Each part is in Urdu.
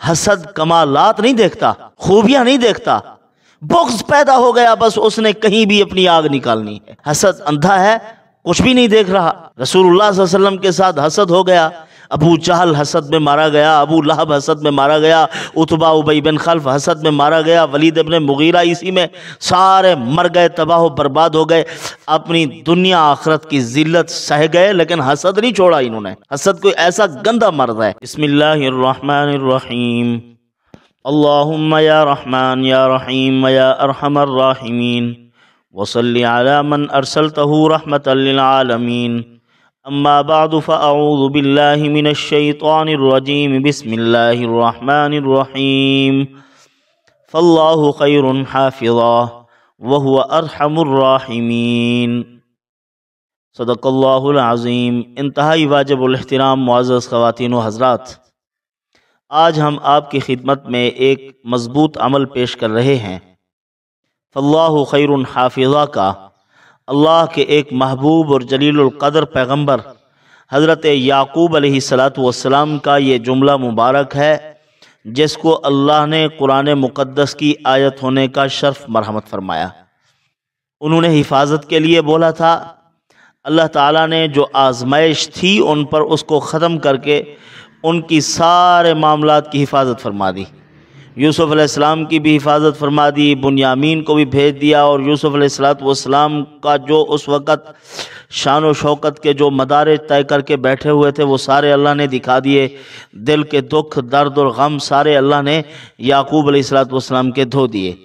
حسد کمالات نہیں دیکھتا، خوبیاں نہیں دیکھتا، بغض پیدا ہو گیا، بس اس نے کہیں بھی اپنی آگ نکالنی ہے۔ حسد اندھا ہے، کچھ بھی نہیں دیکھ رہا۔ رسول اللہ صلی اللہ علیہ وسلم کے ساتھ حسد ہو گیا، ابو جہل حسد میں مارا گیا، ابو لہب حسد میں مارا گیا، عتبہ ابی بن خلف حسد میں مارا گیا، ولید ابن مغیرہ اسی میں، سارے مر گئے، تباہ و برباد ہو گئے، اپنی دنیا آخرت کی ذلت سہ گئے، لیکن حسد نہیں چھوڑا انہوں نے۔ حسد کوئی ایسا گندا مرض ہے۔ بسم اللہ الرحمن الرحیم، اللہم یا رحمان یا رحیم یا ارحم الراحمین وصلی علی من ارسلتہ رحمتا للعالمین، اما بعد فاعوذ باللہ من الشیطان الرجیم، بسم اللہ الرحمن الرحیم، فاللہ خیر حافظا وہو ارحم الراحمین۔ صدق اللہ العظیم۔ انتہائی واجب الاحترام معزز خواتین و حضرات، آج ہم آپ کی خدمت میں ایک مضبوط عمل پیش کر رہے ہیں۔ فاللہ خیر حافظہ کا اللہ کے ایک محبوب اور جلیل القدر پیغمبر حضرت یعقوب علیہ السلام کا یہ جملہ مبارک ہے، جس کو اللہ نے قرآن مقدس کی آیت ہونے کا شرف مرحمت فرمایا۔ انہوں نے حفاظت کے لیے بولا تھا، اللہ تعالیٰ نے جو آزمائش تھی ان پر اس کو ختم کر کے ان کی سارے معاملات کی حفاظت فرما دی۔ یوسف علیہ السلام کی بھی حفاظت فرما دی، بنیامین کو بھی بھیج دیا، اور یوسف علیہ السلام کا جو اس وقت شان و شوکت کے جو مدارج طے کر کے بیٹھے ہوئے تھے وہ سارے اللہ نے دکھا دیے، دل کے دکھ درد اور غم سارے اللہ نے یعقوب علیہ السلام کے دھو دیے۔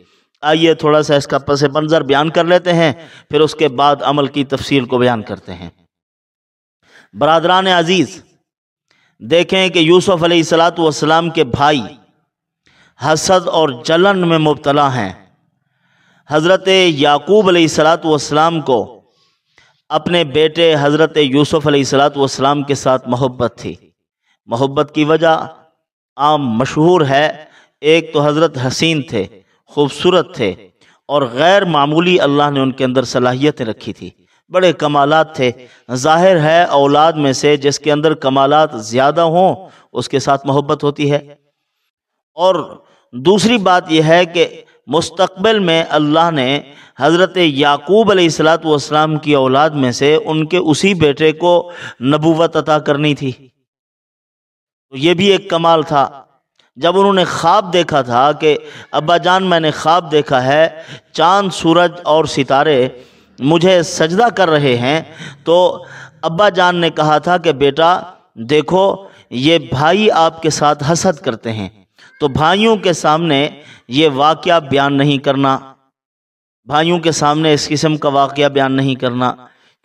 آئیے تھوڑا سا اس کا پس منظر بیان کر لیتے ہیں، پھر اس کے بعد عمل کی تفصیل کو بیان کرتے ہیں۔ برادران عزیز، دیکھیں کہ یوسف علیہ السلام کے بھائی حسد اور جلن میں مبتلا ہیں۔ حضرت یعقوب علیہ السلام کو اپنے بیٹے حضرت یوسف علیہ السلام کے ساتھ محبت تھی۔ محبت کی وجہ عام مشہور ہے، ایک تو حضرت حسین تھے، خوبصورت تھے، اور غیر معمولی اللہ نے ان کے اندر صلاحیتیں رکھی تھی، بڑے کمالات تھے۔ ظاہر ہے اولاد میں سے جس کے اندر کمالات زیادہ ہوں اس کے ساتھ محبت ہوتی ہے۔ اور دوسری بات یہ ہے کہ مستقبل میں اللہ نے حضرت یعقوب علیہ السلام کی اولاد میں سے ان کے اسی بیٹے کو نبوت عطا کرنی تھی، تو یہ بھی ایک کمال تھا۔ جب انہوں نے خواب دیکھا تھا کہ ابا جان میں نے خواب دیکھا ہے چاند سورج اور ستارے مجھے سجدہ کر رہے ہیں، تو ابا جان نے کہا تھا کہ بیٹا دیکھو یہ بھائی آپ کے ساتھ حسد کرتے ہیں، تو بھائیوں کے سامنے یہ واقعہ بیان نہیں کرنا، بھائیوں کے سامنے اس قسم کا واقعہ بیان نہیں کرنا،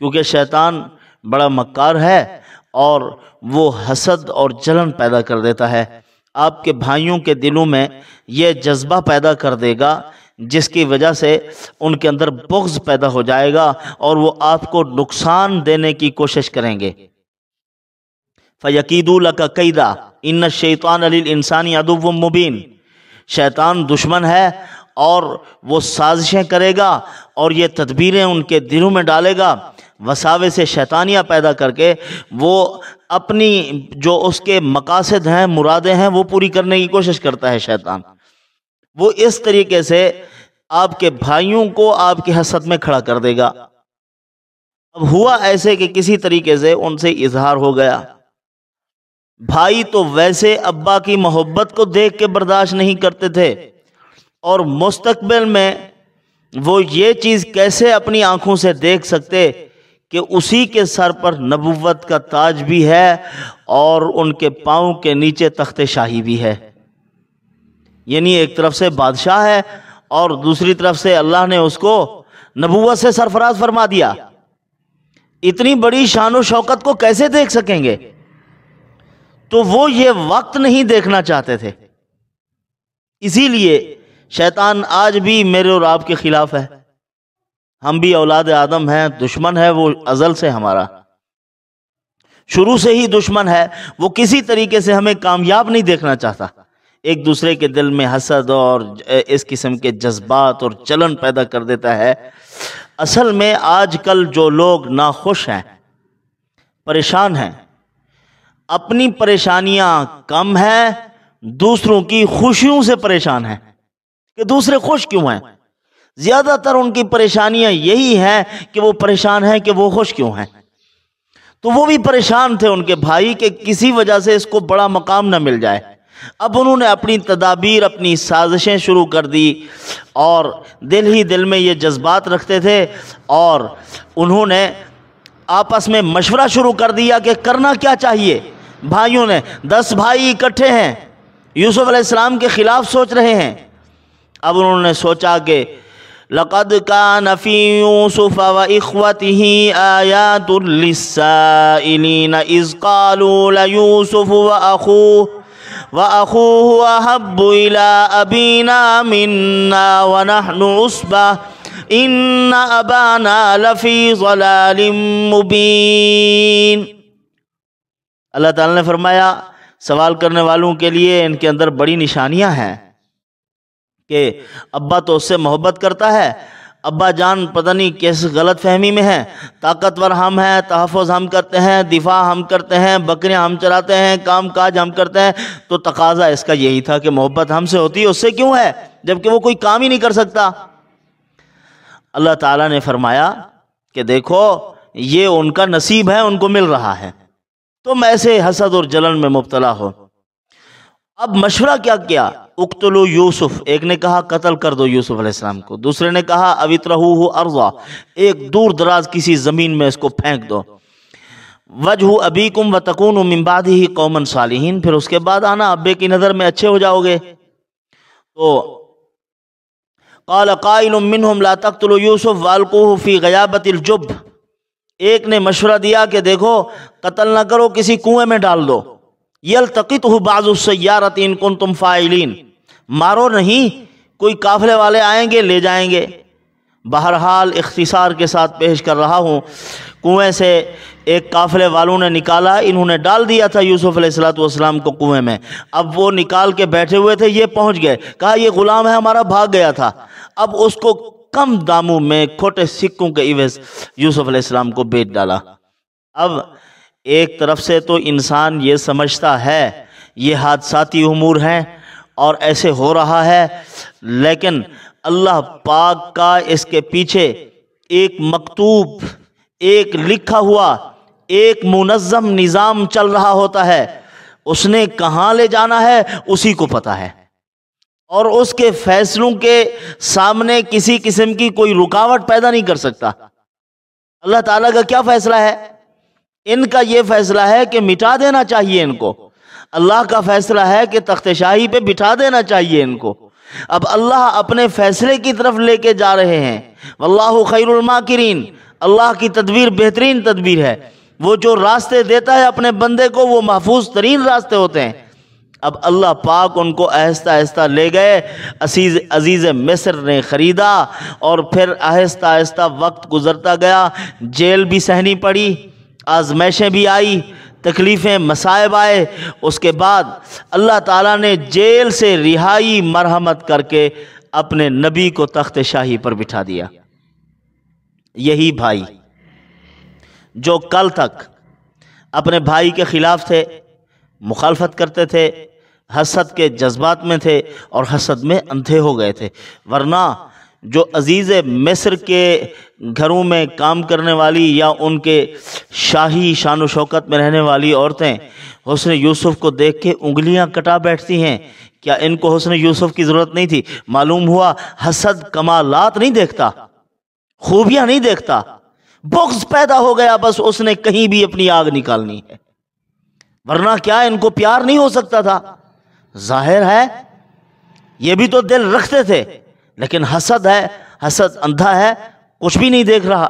کیونکہ شیطان بڑا مکار ہے اور وہ حسد اور جلن پیدا کر دیتا ہے۔ آپ کے بھائیوں کے دلوں میں یہ جذبہ پیدا کر دے گا جس کی وجہ سے ان کے اندر بغض پیدا ہو جائے گا اور وہ آپ کو نقصان دینے کی کوشش کریں گے۔ فَيَكِيدُوا لَكَ كَيْدًا إِنَّ الشَّيْطَانَ لِلْإِنسَانِ عَدُوٌّ مُّبِينٌ، شیطان دشمن ہے اور وہ سازشیں کرے گا اور یہ تدبیریں ان کے دلوں میں ڈالے گا، وساوس شیطانیہ پیدا کر کے وہ اپنی جو اس کے مقاصد ہیں، مرادیں ہیں، وہ پوری کرنے کی کوشش کرتا ہے شیطان۔ وہ اس طریقے سے آپ کے بھائیوں کو آپ کے حسد میں کھڑا کر دے گا۔ اب ہوا ایسے کہ کسی طریقے سے ان سے اظہار ہو گیا۔ بھائی تو ویسے ابا کی محبت کو دیکھ کے برداشت نہیں کرتے تھے، اور مستقبل میں وہ یہ چیز کیسے اپنی آنکھوں سے دیکھ سکتے کہ اسی کے سر پر نبوت کا تاج بھی ہے اور ان کے پاؤں کے نیچے تخت شاہی بھی ہے۔ یعنی ایک طرف سے بادشاہ ہے اور دوسری طرف سے اللہ نے اس کو نبوت سے سرفراز فرما دیا۔ اتنی بڑی شان و شوکت کو کیسے دیکھ سکیں گے؟ تو وہ یہ وقت نہیں دیکھنا چاہتے تھے۔ اسی لیے شیطان آج بھی میرے اور آپ کے خلاف ہے۔ ہم بھی اولاد آدم ہیں، دشمن ہے وہ ازل سے، ہمارا شروع سے ہی دشمن ہے، وہ کسی طریقے سے ہمیں کامیاب نہیں دیکھنا چاہتا۔ ایک دوسرے کے دل میں حسد اور اس قسم کے جذبات اور جلن پیدا کر دیتا ہے۔ اصل میں آج کل جو لوگ ناخوش ہیں، پریشان ہیں، اپنی پریشانیاں کم ہیں دوسروں کی خوشیوں سے پریشان ہیں کہ دوسرے خوش کیوں ہیں. زیادہ تر ان کی پریشانیاں یہی ہیں کہ وہ پریشان ہیں کہ وہ خوش کیوں ہیں. تو وہ بھی پریشان تھے ان کے بھائی کہ کسی وجہ سے اس کو بڑا مقام نہ مل جائے. اب انہوں نے اپنی تدابیر، اپنی سازشیں شروع کر دی، اور دل ہی دل میں یہ جذبات رکھتے تھے، اور انہوں نے آپس میں مشورہ شروع کر دیا کہ کرنا کیا چاہیے. بھائیوں نے 10 بھائی اکٹھے ہیں، یوسف علیہ السلام کے خلاف سوچ رہے ہیں. اب انہوں نے سوچا کہ لَقَدْ كَانَ فِي يُوسُفَ وَإِخْوَتِهِ آيَاتٌ لِلسَّائِلِينَ إِذْ قَالُوا لَيُوسُفُ وَأَخُوهُ أَحَبُّ إِلَىٰ أَبِينَا مِنَّا وَنَحْنُ عُصْبَةٌ إِنَّ أَبَانَا لَفِي ضَلَالٍ مُبِينٍ. اللہ تعالیٰ نے فرمایا سوال کرنے والوں کے لیے ان کے اندر بڑی نشانیاں ہیں کہ ابا تو اس سے محبت کرتا ہے، ابا جان پتہ نہیں کس غلط فہمی میں ہیں، طاقتور ہم ہیں، تحفظ ہم کرتے ہیں، دفاع ہم کرتے ہیں، بکریاں ہم چراتے ہیں، کام کاج ہم کرتے ہیں. تو تقاضا اس کا یہی تھا کہ محبت ہم سے ہوتی ہے، اس سے کیوں ہے جبکہ وہ کوئی کام ہی نہیں کر سکتا. اللہ تعالیٰ نے فرمایا کہ دیکھو یہ ان کا نصیب ہے، ان کو مل رہا ہے، تم ایسے حسد اور جلن میں مبتلا ہو. اب مشورہ کیا کیا؟ اقتلوا یوسف، ایک نے کہا قتل کر دو یوسف علیہ السلام کو، دوسرے نے کہا اوِطرحوہ ارضا، ایک دور دراز کسی زمین میں اس کو پھینک دو. وجہ ابیکم وتکونوا من بعدہ قوما صالحین، پھر اس کے بعد آنا ابے کی نظر میں اچھے ہو جاؤ گے. تو قال قائل منہم لا تقتلوا یوسف والقوہ فی غیابۃ الجب، ایک نے مشورہ دیا کہ دیکھو قتل نہ کرو، کسی کنویں میں ڈال دو. یلتقطہ بعض السیارۃ ان کنتم فاعلین، مارو نہیں، کوئی قافلے والے آئیں گے لے جائیں گے. بہرحال اختصار کے ساتھ پیش کر رہا ہوں، کنویں سے ایک قافلے والوں نے نکالا، انہوں نے ڈال دیا تھا یوسف علیہ السلام کو کنویں میں. اب وہ نکال کے بیٹھے ہوئے تھے، یہ پہنچ گئے، کہا یہ غلام ہے ہمارا، بھاگ گیا تھا. اب اس کو کم داموں میں کھوٹے سکوں کے عوض یوسف علیہ السلام کو بیچ ڈالا. اب ایک طرف سے تو انسان یہ سمجھتا ہے یہ حادثاتی امور ہیں اور ایسے ہو رہا ہے، لیکن اللہ پاک کا اس کے پیچھے ایک مکتوب، ایک لکھا ہوا، ایک منظم نظام چل رہا ہوتا ہے. اس نے کہاں لے جانا ہے اسی کو پتا ہے، اور اس کے فیصلوں کے سامنے کسی قسم کی کوئی رکاوٹ پیدا نہیں کر سکتا. اللہ تعالیٰ کا کیا فیصلہ ہے؟ ان کا یہ فیصلہ ہے کہ مٹا دینا چاہیے ان کو. اللہ کا فیصلہ ہے کہ تخت شاہی پہ بٹھا دینا چاہیے ان کو. اب اللہ اپنے فیصلے کی طرف لے کے جا رہے ہیں. واللہ خیر الماکرین، اللہ کی تدبیر بہترین تدبیر ہے. وہ جو راستے دیتا ہے اپنے بندے کو وہ محفوظ ترین راستے ہوتے ہیں. اب اللہ پاک ان کو آہستہ آہستہ لے گئے. عزیز مصر نے خریدا، اور پھر آہستہ آہستہ وقت گزرتا گیا، جیل بھی سہنی پڑی، آزمائشیں بھی آئی، تکلیفیں مصائب آئے. اس کے بعد اللہ تعالیٰ نے جیل سے رہائی مرحمت کر کے اپنے نبی کو تخت شاہی پر بٹھا دیا. یہی بھائی جو کل تک اپنے بھائی کے خلاف تھے، مخالفت کرتے تھے، حسد کے جذبات میں تھے اور حسد میں اندھے ہو گئے تھے. ورنہ جو عزیز مصر کے گھروں میں کام کرنے والی یا ان کے شاہی شان و شوکت میں رہنے والی عورتیں حسن یوسف کو دیکھ کے انگلیاں کٹا بیٹھتی ہیں. کیا ان کو حسن یوسف کی ضرورت نہیں تھی؟ معلوم ہوا حسد کمالات نہیں دیکھتا، خوبیاں نہیں دیکھتا، بغض پیدا ہو گیا، بس اس نے کہیں بھی اپنی آگ نکالنی ہے. ورنہ کیا ان کو پیار نہیں ہو سکتا تھا؟ ظاہر ہے یہ بھی تو دل رکھتے تھے، لیکن حسد ہے، حسد اندھا ہے، کچھ بھی نہیں دیکھ رہا.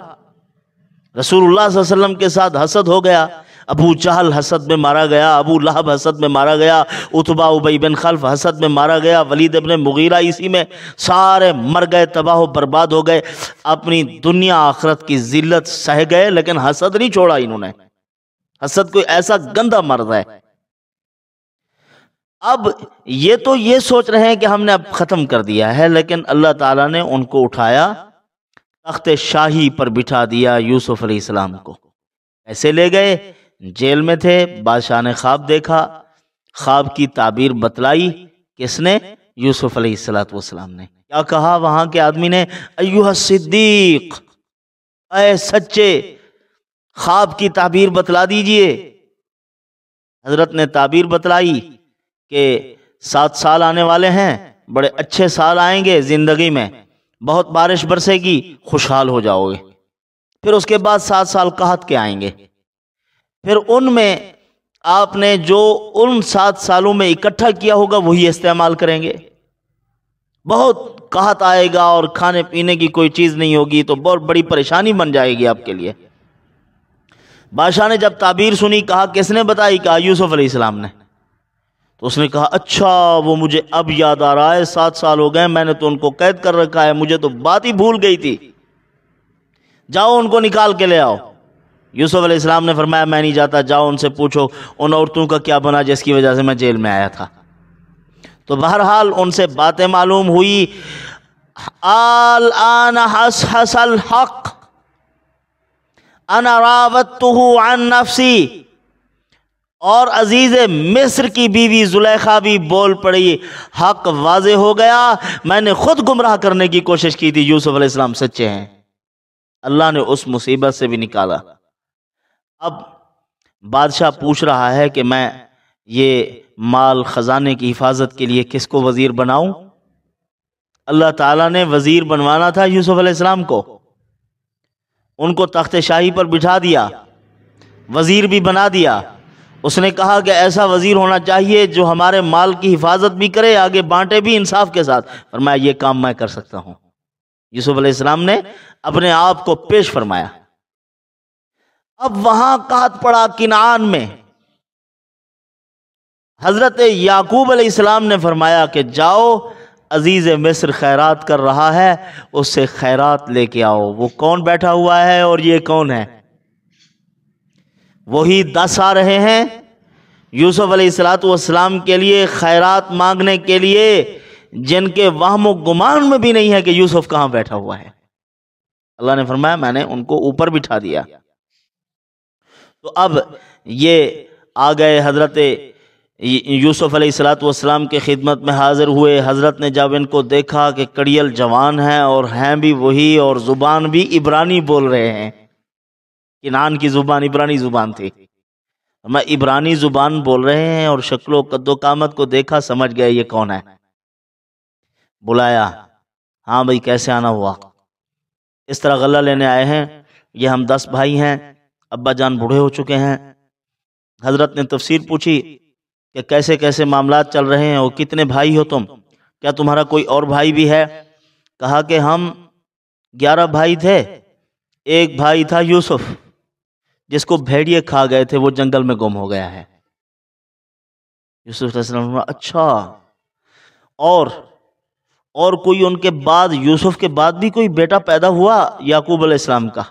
رسول اللہ صلی اللہ علیہ وسلم کے ساتھ حسد ہو گیا. ابو جہل حسد میں مارا گیا، ابو لہب حسد میں مارا گیا، عتبہ ابی بن خلف حسد میں مارا گیا، ولید ابن مغیرہ اسی میں، سارے مر گئے، تباہ و برباد ہو گئے، اپنی دنیا آخرت کی ذلت سہ گئے، لیکن حسد نہیں چھوڑا انہوں نے. حسد کوئی ایسا گندا مرض ہے. اب یہ تو یہ سوچ رہے ہیں کہ ہم نے اب ختم کر دیا ہے، لیکن اللہ تعالیٰ نے ان کو اٹھایا، تخت شاہی پر بٹھا دیا یوسف علیہ السلام کو. ایسے لے گئے، جیل میں تھے، بادشاہ نے خواب دیکھا، خواب کی تعبیر بتلائی کس نے؟ یوسف علیہ السلام نے۔ کیا کہا وہاں کے آدمی نے؟ ایھا الصدیق، اے سچے، خواب کی تعبیر بتلا دیجئے۔ حضرت نے تعبیر بتلائی کہ 7 سال آنے والے ہیں، بڑے اچھے سال آئیں گے زندگی میں، بہت بارش برسے گی، خوشحال ہو جاؤ گے۔ پھر اس کے بعد 7 سال قحط کے آئیں گے، پھر ان میں آپ نے جو ان 7 سالوں میں اکٹھا کیا ہوگا وہی استعمال کریں گے۔ بہت قحط آئے گا اور کھانے پینے کی کوئی چیز نہیں ہوگی تو بہت بڑی پریشانی بن جائے گی آپ کے لیے۔ بادشاہ نے جب تعبیر سنی، کہا کس نے بتائی؟ کہا یوسف علیہ السلام نے۔ تو اس نے کہا اچھا، وہ مجھے اب یاد آ رہا ہے، 7 سال ہو گئے، میں نے تو ان کو قید کر رکھا ہے، مجھے تو بات ہی بھول گئی تھی، جاؤ ان کو نکال کے لے آؤ۔ یوسف علیہ السلام نے فرمایا میں نہیں جاتا، جاؤ ان سے پوچھو ان عورتوں کا کیا بنا جس کی وجہ سے میں جیل میں آیا تھا۔ تو بہرحال ان سے باتیں معلوم ہوئی۔ الآن حصحص الحق انا راودتہ عن نفسی، اور عزیز مصر کی بیوی زلیخا بھی بول پڑی، حق واضح ہو گیا، میں نے خود گمراہ کرنے کی کوشش کی تھی، یوسف علیہ السلام سچے ہیں۔ اللہ نے اس مصیبت سے بھی نکالا۔ اب بادشاہ پوچھ رہا ہے کہ میں یہ مال خزانے کی حفاظت کے لیے کس کو وزیر بناؤں؟ اللہ تعالیٰ نے وزیر بنوانا تھا یوسف علیہ السلام کو، ان کو تخت شاہی پر بٹھا دیا، وزیر بھی بنا دیا۔ اس نے کہا کہ ایسا وزیر ہونا چاہیے جو ہمارے مال کی حفاظت بھی کرے، آگے بانٹے بھی انصاف کے ساتھ۔ فرمایا یہ کام میں کر سکتا ہوں۔ یوسف علیہ السلام نے اپنے آپ کو پیش فرمایا۔ اب وہاں قحط پڑا کنعان میں۔ حضرت یعقوب علیہ السلام نے فرمایا کہ جاؤ، عزیز مصر خیرات کر رہا ہے، اس سے خیرات لے کے آؤ۔ وہ کون بیٹھا ہوا ہے اور یہ کون ہے؟ وہی 10 آ رہے ہیں یوسف علیہ السلام کے لیے خیرات مانگنے کے لیے، جن کے وہم و گمان میں بھی نہیں ہے کہ یوسف کہاں بیٹھا ہوا ہے۔ اللہ نے فرمایا میں نے ان کو اوپر بٹھا دیا۔ تو اب یہ آ گئے، حضرت یوسف علیہ السلام کے خدمت میں حاضر ہوئے۔ حضرت نے جب ان کو دیکھا کہ کڑیل جوان ہیں اور ہیں بھی وہی، اور زبان بھی عبرانی بول رہے ہیں، کنعان کی زبان عبرانی زبان تھی، میں عبرانی زبان بول رہے ہیں اور شکل و قد و قامت کو دیکھا، سمجھ گئے یہ کون ہے۔ بلایا، ہاں بھائی کیسے آنا ہوا؟ اس طرح غلہ لینے آئے ہیں، یہ ہم 10 بھائی ہیں، ابا جان بوڑھے ہو چکے ہیں۔ حضرت نے تفسیر پوچھی کہ کیسے کیسے معاملات چل رہے ہیں، اور کتنے بھائی ہو تم؟ کیا تمہارا کوئی اور بھائی بھی ہے؟ کہا کہ ہم 11 بھائی تھے، ایک بھائی تھا یوسف جس کو بھیڑیے کھا گئے تھے، وہ جنگل میں گم ہو گیا ہے۔ یوسف علیہ السلام نے کہا اچھا، اور کوئی ان کے بعد، یوسف کے بعد بھی کوئی بیٹا پیدا ہوا یعقوب علیہ السلام کا؟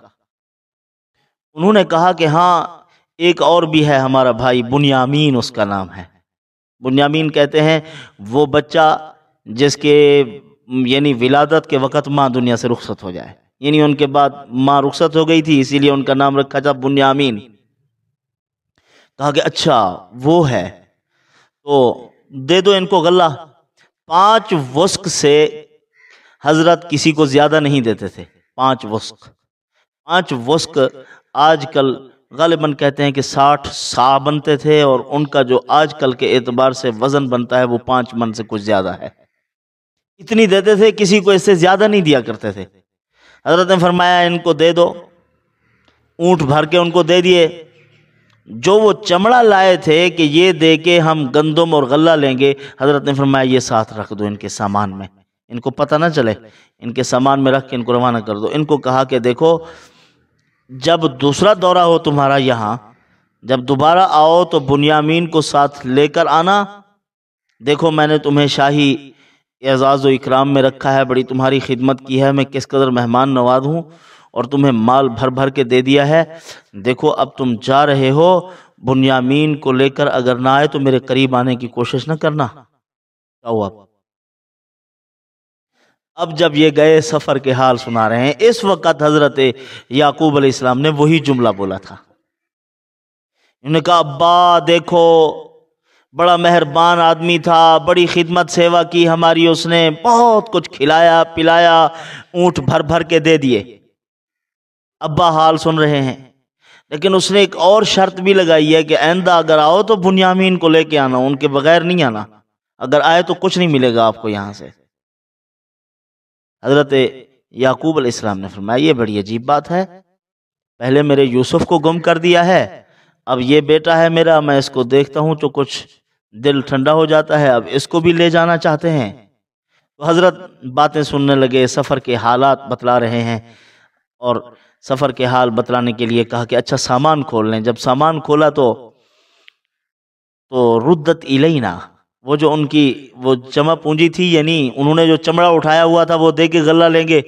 انہوں نے کہا کہ ہاں ایک اور بھی ہے ہمارا بھائی، بنیامین اس کا نام ہے۔ بنیامین کہتے ہیں وہ بچہ جس کے یعنی ولادت کے وقت ماں دنیا سے رخصت ہو جائے، یعنی ان کے بعد ماں رخصت ہو گئی تھی، اسی لیے ان کا نام رکھا تھا بنیامین۔ کہا کہ اچھا وہ ہے تو دے دو ان کو غلہ۔ 5 وسق سے حضرت کسی کو زیادہ نہیں دیتے تھے، 5 وسق۔ 5 وسق آج کل غالباً کہتے ہیں کہ 60 سا بنتے تھے، اور ان کا جو آج کل کے اعتبار سے وزن بنتا ہے وہ 5 من سے کچھ زیادہ ہے۔ اتنی دیتے تھے، کسی کو اس سے زیادہ نہیں دیا کرتے تھے۔ حضرت نے فرمایا ان کو دے دو، اونٹ بھر کے ان کو دے دیے۔ جو وہ چمڑا لائے تھے کہ یہ دے کے ہم گندم اور غلہ لیں گے، حضرت نے فرمایا یہ ساتھ رکھ دو ان کے سامان میں، ان کو پتہ نہ چلے، ان کے سامان میں رکھ کے ان کو روانہ کر دو۔ ان کو کہا کہ دیکھو جب دوسرا دورہ ہو تمہارا یہاں، جب دوبارہ آؤ تو بنیامین کو ساتھ لے کر آنا۔ دیکھو میں نے تمہیں شاہی اعزاز و اکرام میں رکھا ہے، بڑی تمہاری خدمت کی ہے، میں کس قدر مہمان نواز ہوں، اور تمہیں مال بھر بھر کے دے دیا ہے۔ دیکھو اب تم جا رہے ہو، بنیامین کو لے کر اگر نہ آئے تو میرے قریب آنے کی کوشش نہ کرنا۔ کیا ہوا؟ اب جب یہ گئے سفر کے حال سنا رہے ہیں، اس وقت حضرت یعقوب علیہ السلام نے وہی جملہ بولا تھا۔ انہوں نے کہا ابا دیکھو بڑا مہربان آدمی تھا، بڑی خدمت سیوا کی ہماری، اس نے بہت کچھ کھلایا پلایا، اونٹ بھر بھر کے دے دیے۔ ابا حال سن رہے ہیں، لیکن اس نے ایک اور شرط بھی لگائی ہے کہ آئندہ اگر آؤ تو بنیامین کو لے کے آنا، ان کے بغیر نہیں آنا، اگر آئے تو کچھ نہیں ملے گا آپ کو یہاں سے۔ حضرت یعقوب علیہ السلام نے فرمایا یہ بڑی عجیب بات ہے، پہلے میرے یوسف کو گم کر دیا ہے، اب یہ بیٹا ہے میرا، میں اس کو دیکھتا ہوں تو کچھ دل ٹھنڈا ہو جاتا ہے، اب اس کو بھی لے جانا چاہتے ہیں۔ تو حضرت باتیں سننے لگے، سفر کے حالات بتلا رہے ہیں، اور سفر کے حال بتلانے کے لیے کہا کہ اچھا سامان کھول لیں۔ جب سامان کھولا تو ردت الینا، وہ جو ان کی وہ جمع پونجی تھی، یعنی انہوں نے جو چمڑا اٹھایا ہوا تھا وہ دے کے غلہ لیں گے،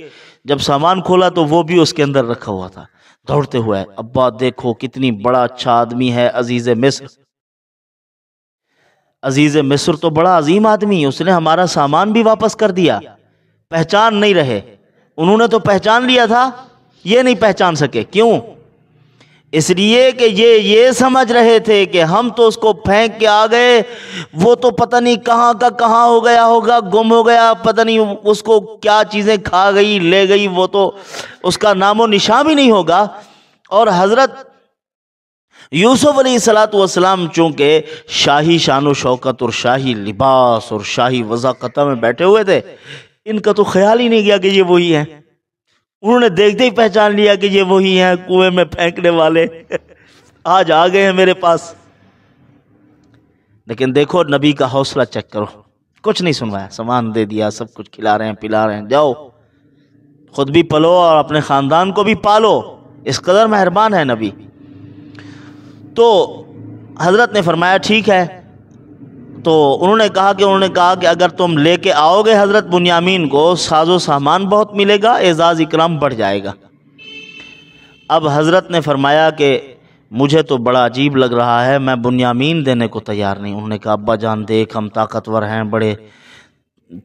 جب سامان کھولا تو وہ بھی اس کے اندر رکھا ہوا تھا۔ دوڑتے ہوئے، ابا دیکھو کتنی بڑا اچھا آدمی ہے عزیز مصر، عزیز مصر تو بڑا عظیم آدمی، اس نے ہمارا سامان بھی واپس کر دیا، پہچان نہیں رہے۔ انہوں نے تو پہچان لیا تھا، یہ نہیں پہچان سکے، کیوں؟ اس لیے کہ یہ سمجھ رہے تھے کہ ہم تو اس کو پھینک کے آ گئے، وہ تو پتہ نہیں کہاں کا کہاں ہو گیا ہوگا، گم ہو گیا، پتہ نہیں اس کو کیا چیزیں کھا گئی لے گئی، وہ تو اس کا نام و نشان بھی نہیں ہوگا۔ اور حضرت یوسف علیہ السلام چونکہ شاہی شان و شوکت اور شاہی لباس اور شاہی وضاقتہ میں بیٹھے ہوئے تھے، ان کا تو خیال ہی نہیں گیا کہ یہ وہی ہیں، انہوں نے دیکھتے ہی پہچان لیا کہ یہ وہی ہیں کنویں میں پھینکنے والے، آج آ گئے ہیں میرے پاس۔ لیکن دیکھو نبی کا حوصلہ چیک کرو، کچھ نہیں سنوایا، سامان دے دیا، سب کچھ کھلا رہے ہیں پلا رہے ہیں، جاؤ خود بھی پلو اور اپنے خاندان کو بھی پالو، اس قدر مہربان ہے نبی۔ تو حضرت نے فرمایا ٹھیک ہے، تو انہوں نے کہا کہ اگر تم لے کے آؤ گے حضرت بنیامین کو، ساز و سامان بہت ملے گا، اعزاز اکرام بڑھ جائے گا۔ اب حضرت نے فرمایا کہ مجھے تو بڑا عجیب لگ رہا ہے، میں بنیامین دینے کو تیار نہیں۔ انہوں نے کہا ابا جان دیکھ ہم طاقتور ہیں، بڑے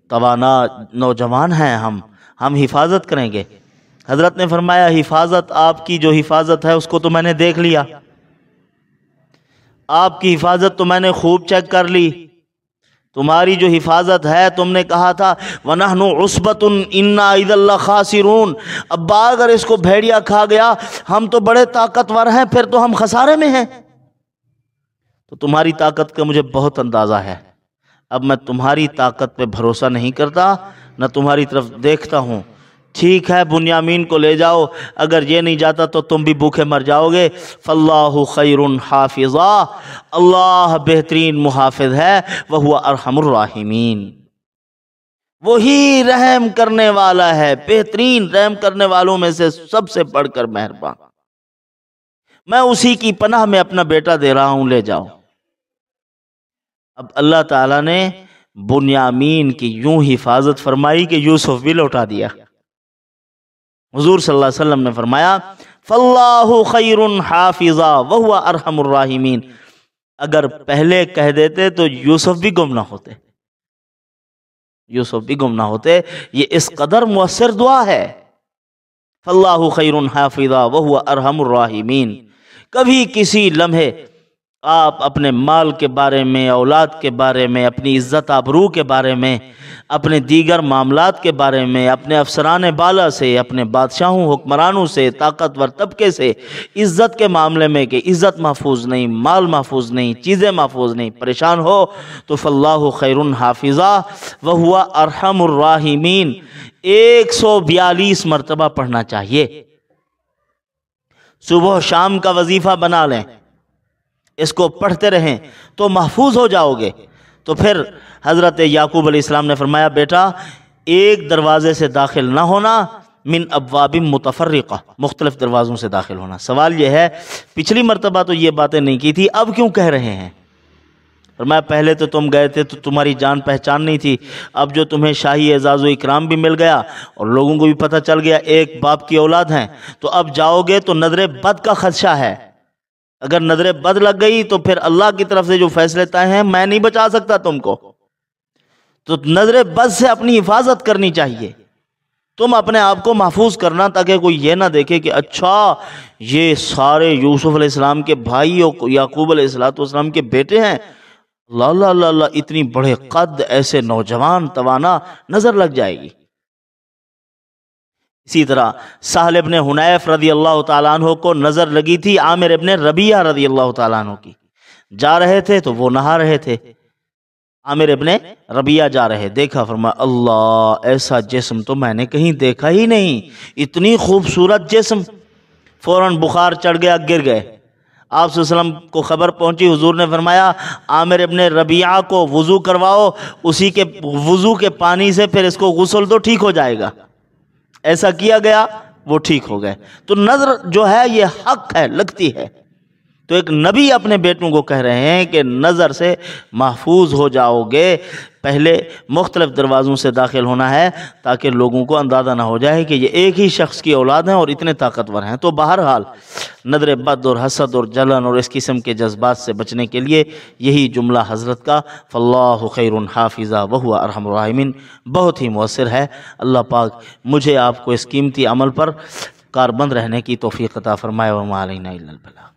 توانا نوجوان ہیں، ہم حفاظت کریں گے۔ حضرت نے فرمایا حفاظت، آپ کی جو حفاظت ہے اس کو تو میں نے دیکھ لیا، آپ کی حفاظت تو میں نے خوب چیک کر لی، تمہاری جو حفاظت ہے تم نے کہا تھا وَنَحْنُ عُصْبَةٌ إِنَّا إِذًا لَخَاسِرُونَ، ابا اگر اس کو بھیڑیا کھا گیا ہم تو بڑے طاقتور ہیں، پھر تو ہم خسارے میں ہیں۔ تو تمہاری طاقت کا مجھے بہت اندازہ ہے، اب میں تمہاری طاقت پہ بھروسہ نہیں کرتا، نہ تمہاری طرف دیکھتا ہوں۔ ٹھیک ہے بنیامین کو لے جاؤ، اگر یہ نہیں جاتا تو تم بھی بھوکے مر جاؤ گے۔ فاللہ خیر حافظا، اللہ بہترین محافظ ہے، وہو ارحم الراحمین، وہی رحم کرنے والا ہے، بہترین رحم کرنے والوں میں سے سب سے بڑھ کر مہربان، میں اسی کی پناہ میں اپنا بیٹا دے رہا ہوں، لے جاؤ۔ اب اللہ تعالیٰ نے بنیامین کی یوں حفاظت فرمائی کہ یوسف بھی لوٹا دیا۔ حضور صلی اللہ علیہ وسلم نے فرمایا فاللہ خیر حافظا وہو ارحم الراحمین، اگر پہلے کہہ دیتے تو یوسف بھی گم نہ ہوتے، یوسف بھی گم نہ ہوتے، یہ اس قدر مؤثر دعا ہے۔ فاللہ خیر حافظا وہو ارحم الراحمین، کبھی کسی لمحے آپ اپنے مال کے بارے میں، اولاد کے بارے میں، اپنی عزت آبرو کے بارے میں، اپنے دیگر معاملات کے بارے میں، اپنے افسران بالا سے، اپنے بادشاہوں حکمرانوں سے، طاقتور طبقے سے عزت کے معاملے میں کہ عزت محفوظ نہیں، مال محفوظ نہیں، چیزیں محفوظ نہیں، پریشان ہو تو فاللہ خیر حافظا وہو ارحم الراحمین 142 مرتبہ پڑھنا چاہیے، صبح و شام کا وظیفہ بنا لیں، اس کو پڑھتے رہیں تو محفوظ ہو جاؤ گے۔ تو پھر حضرت یعقوب علیہ السلام نے فرمایا بیٹا ایک دروازے سے داخل نہ ہونا، من ابواب متفرقہ، مختلف دروازوں سے داخل ہونا۔ سوال یہ ہے پچھلی مرتبہ تو یہ باتیں نہیں کی تھی، اب کیوں کہہ رہے ہیں؟ فرمایا پہلے تو تم گئے تھے تو تمہاری جان پہچان نہیں تھی، اب جو تمہیں شاہی اعزاز و اکرام بھی مل گیا اور لوگوں کو بھی پتہ چل گیا ایک باپ کی اولاد ہیں، تو اب جاؤ گے تو نظر بد کا خدشہ ہے، اگر نظر بد لگ گئی تو پھر اللہ کی طرف سے جو فیصلے طے ہیں میں نہیں بچا سکتا تم کو، تو نظر بد سے اپنی حفاظت کرنی چاہیے، تم اپنے آپ کو محفوظ کرنا تاکہ کوئی یہ نہ دیکھے کہ اچھا یہ سارے یوسف علیہ السلام کے بھائی اور یعقوب علیہ السلام کے بیٹے ہیں، اللہ اللہ اللہ اللہ، اتنی بڑے قد، ایسے نوجوان توانا نظر لگ جائے گی۔ اسی طرح سہل ابن حنیف رضی اللہ تعالیٰ عنہ کو نظر لگی تھی عامر ابن ربیعہ رضی اللہ تعالیٰ عنہ کی، جا رہے تھے تو وہ نہا رہے تھے، عامر ابن ربیعہ جا رہے، دیکھا، فرمایا اللہ ایسا جسم تو میں نے کہیں دیکھا ہی نہیں، اتنی خوبصورت جسم، فوراً بخار چڑھ گیا، گر گئے۔ آپ صلی اللہ علیہ وسلم کو خبر پہنچی، حضور نے فرمایا عامر ابن ربیعہ کو وضو کرواؤ، اسی کے وضو کے پانی سے پھر اس کو غسل دو، ٹھیک ہو جائے گا۔ ایسا کیا گیا، وہ ٹھیک ہو گئے۔ تو نظر جو ہے یہ حق ہے، لگتی ہے۔ تو ایک نبی اپنے بیٹوں کو کہہ رہے ہیں کہ نظر سے محفوظ ہو جاؤ گے، پہلے مختلف دروازوں سے داخل ہونا ہے تاکہ لوگوں کو اندازہ نہ ہو جائے کہ یہ ایک ہی شخص کی اولاد ہیں اور اتنے طاقتور ہیں۔ تو بہرحال نظر بد اور حسد اور جلن اور اس قسم کے جذبات سے بچنے کے لیے یہی جملہ حضرت کا فاللہ خیر حافظہ وہو ارحم الراحمین بہت ہی مؤثر ہے۔ اللہ پاک مجھے آپ کو اس قیمتی عمل پر کاربند رہنے کی توفیق عطا فرمائے، وما علینا الا البلاغ۔